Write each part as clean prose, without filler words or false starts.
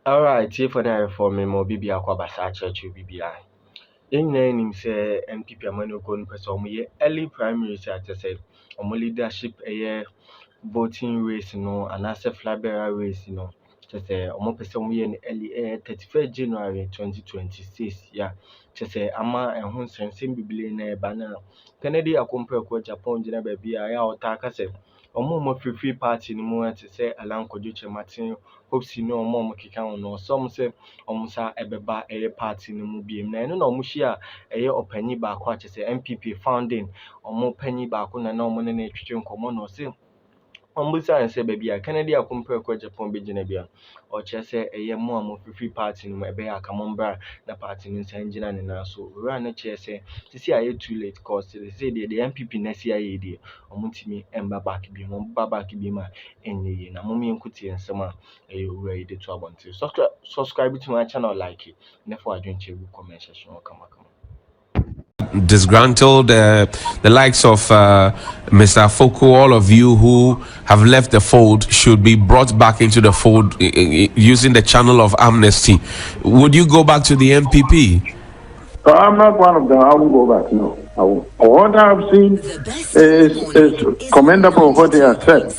All right, here for that for me more BB Aquabasa Church BBI. In name say NPP Amano Gon person early primaries at say leadership a year voting race and as a flag bearer race just say person we in early 31st January 2026 yeah just say ama and hun sensing bibli na banner Kennedy akompre ko Japan jina baby ya otaka say free party no mu te say Alan Kojuche Martin hopes no keka no some say sa ebeba party no mu biem na no na share opanyi ba ko say NPP founding panyi ba ko na ne na twetwe nkomo no say Ombusa say baby a Kennedy akompre ko Japan be gina bia or say free party no ebe akamombra na party no san gina ne na so ora na say too late cause they say the NPP na sia ye dey omutimi emba back bi mo ba back bi ma enye na mo nkuti ensema ora ye dey to abonti subscribe to my channel like it na for adwenche comment section kama disgruntled the likes of Mr. Foko, all of you who have left the fold should be brought back into the fold using the channel of amnesty. Would you go back to the NPP? I'm not one of them. I won't go back. No, I won't. What I've seen is commendable what they have said,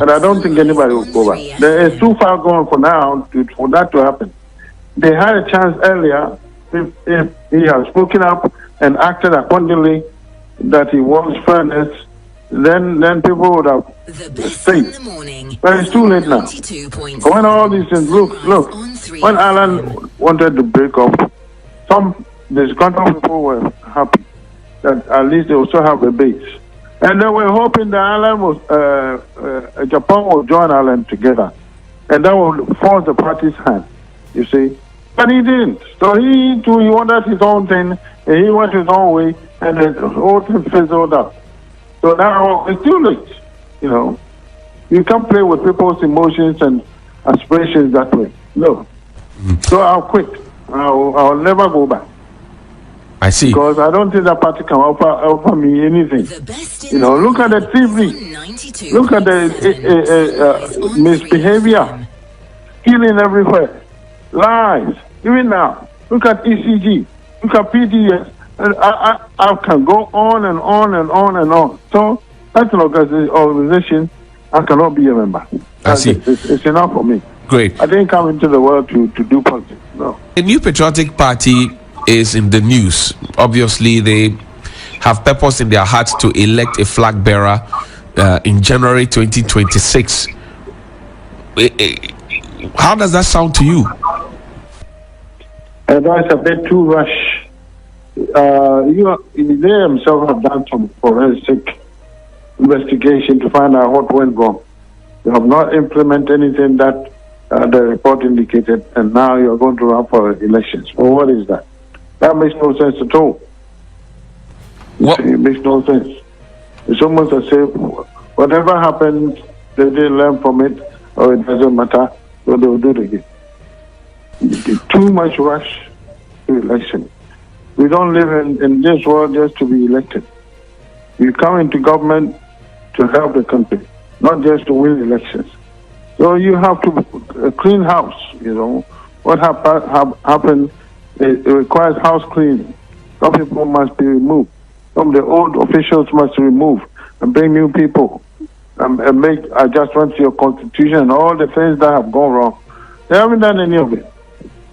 and I don't think anybody will go back. There is too far gone for now for that to happen. They had a chance earlier if he had spoken up and acted accordingly that he wants fairness, then people would have stayed. But it's too late now. When all these things, look, when Alan wanted to break up, some disgruntled people were happy that at least they also have a base. And they were hoping that Alan was, Japan would join Alan together. And that would force the party's hand, you see. But he didn't. So he too, he wanted his own thing, and he went his own way, and the whole thing fizzled up. So now it's too late, you know. You can't play with people's emotions and aspirations that way. No. So I'll quit. I'll never go back. I see. Because I don't think that party can offer me anything. You know, look at the TV. Look at the misbehavior. Killing everywhere. Lies. Even now. Look at ECG. Look at PDS. I can go on and on and on and on. So that's an organization I cannot be a member. I see. It's enough for me. Great. I didn't come into the world to do politics. No. A new patriotic party is in the news. Obviously, they have purpose in their hearts to elect a flag bearer in January 2026. How does that sound to you? That's a bit too rush. They themselves have done some forensic investigation to find out what went wrong. They have not implemented anything that the report indicated, and now you're going to run for elections. Well, what is that? That makes no sense at all. What? It makes no sense. It's almost as if whatever happened, they didn't learn from it, or it doesn't matter, so they will do it again. Too much rush to election. We don't live in this world just to be elected. You come into government to help the country, not just to win elections. So you have to clean house, you know. What happened, it requires house cleaning. Some people must be removed. Some of the old officials must be removed and bring new people and make adjustments to your constitution and all the things that have gone wrong. They haven't done any of it.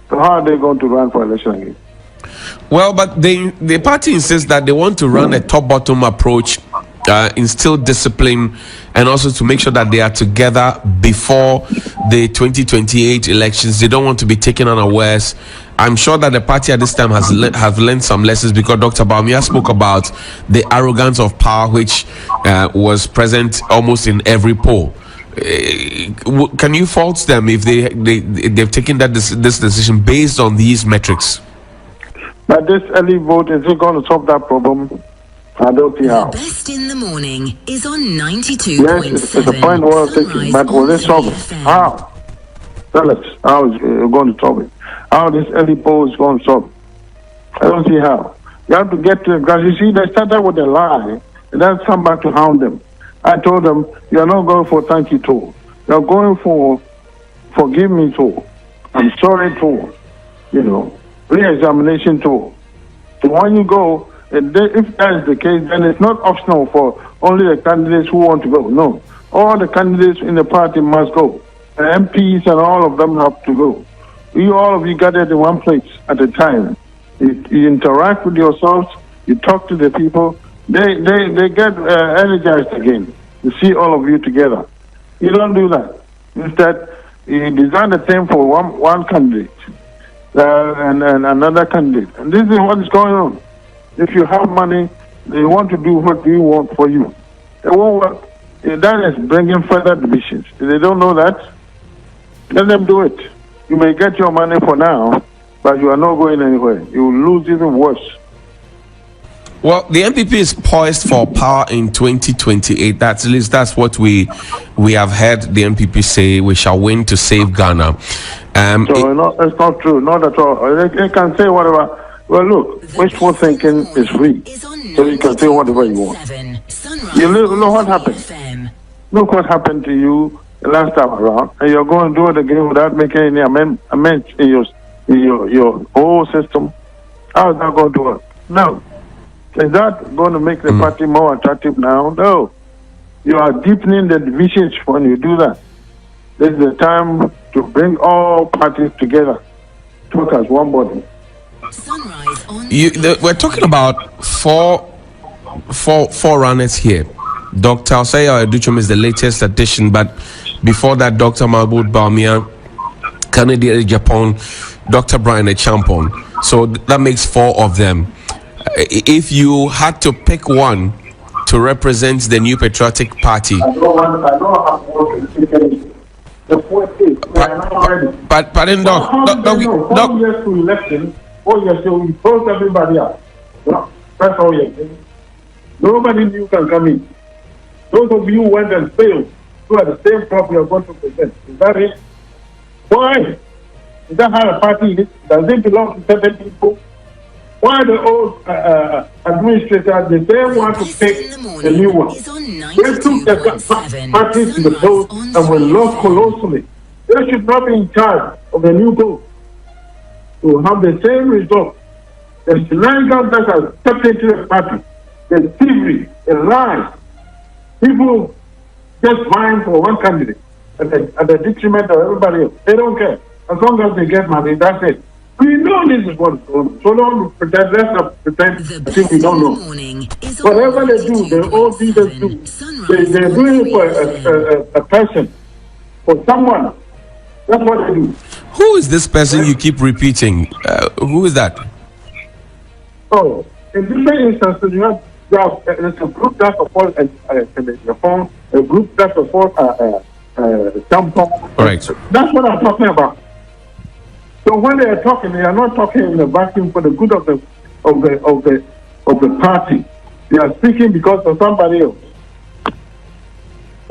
So how are they going to run for election again? Well, but the party insists that they want to run a top-bottom approach, instill discipline, and also to make sure that they are together before the 2028 elections. They don't want to be taken unawares. I'm sure that the party at this time has learned some lessons, because Dr. Baumia spoke about the arrogance of power, which was present almost in every poll. Can you fault them if they've taken this decision based on these metrics? But this early vote, is it going to solve that problem? I don't see how. The best in the morning is on 92.7. Yes, it's a point worth taking, but will it solve it? How? Tell us how is it going to solve it? How this early poll is going to solve it? I don't see how. You have to get to it, because you see, they started with a lie, and then come back to hound them. I told them, you're not going for thank you toll. You're going for forgive me toll. I'm sorry tool, re-examination tool. So when you go, if that is the case, then it's not optional for only the candidates who want to go. No, all the candidates in the party must go. The MPs and all of them have to go. All of you gathered in one place at a time. You interact with yourselves. You talk to the people. They get energized again to see all of you together. You don't do that. Instead, you design a thing for one candidate and another candidate. And this is what is going on. If you have money, they want to do what you want for you. It won't work. That is bringing further divisions. If they don't know that, let them do it. You may get your money for now, but you are not going anywhere. You will lose even worse. Well, the NPP is poised for power in 2028. At least that's what we have heard the NPP say. We shall win to save Ghana. It's not true. Not at all. They can say whatever. Well, look, wishful thinking is free. So you can say whatever you want. You know what happened? Look what happened to you last time around, and you're going to do it again without making any amendments in your whole system. How is that going to work? No. Is that going to make the party more attractive now? No. You are deepening the divisions when you do that. This is the time to bring all parties together, talk as one body. We're talking about four runners here. Dr. Osaya Educhum is the latest addition, but before that, Dr. Mahmoud Bawumia, Kennedy Japan, Dr. Brian Echampong. So that makes 4 of them. If you had to pick one to represent the New Patriotic Party, I don't have to pick anything. The point is, but in Doc, 4 years to election, 4 years to we close everybody up. That's all you're saying. Nobody new can come in. Those of you who went and failed, who are the same crop you are going to present. Is that it? Why? Is that how a party is? Does it belong to certain people? Why the old administrators, they want to pick the new one? They took the parties to the polls and were lost colossally. They should not be in charge of the new poll to have the same result. The shenanigans that have stepped into the party, the thievery, the lies, people just vying for one candidate at the detriment of everybody else. They don't care. As long as they get money, that's it. We know this is what's going on. So don't pretend, let's not pretend as if we don't know. Whatever they do, the old leaders do. They're doing it for a person, for someone. That's what they do. Who is this person you keep repeating? Who is that? Oh, in different instances, you have there's a group that supports your phone, a group that supports tampon. Correct. That's what I'm talking about. So when they are talking, they are not talking in a vacuum for the good of the party. They are speaking because of somebody else,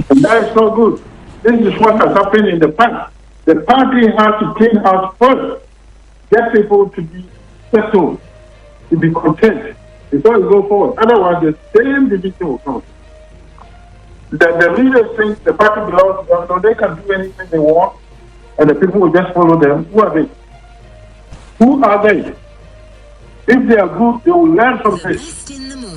and that is not good. This is what has happened in the past. The party has to clean house first, get people to be settled, to be content before you go forward. Otherwise, the same division will come. The leaders think the party belongs to them, so they can do anything they want, and the people will just follow them. Who are they? Who are they? If they are good, they will learn from this.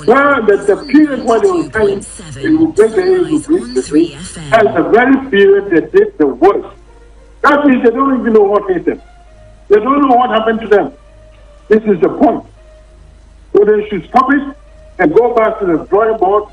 Well, the period where they will say they will break the age, will break the age, that's the very period they did the worst. That means they don't even know what hit them. They don't know what happened to them. This is the point. So they should stop it and go back to the drawing board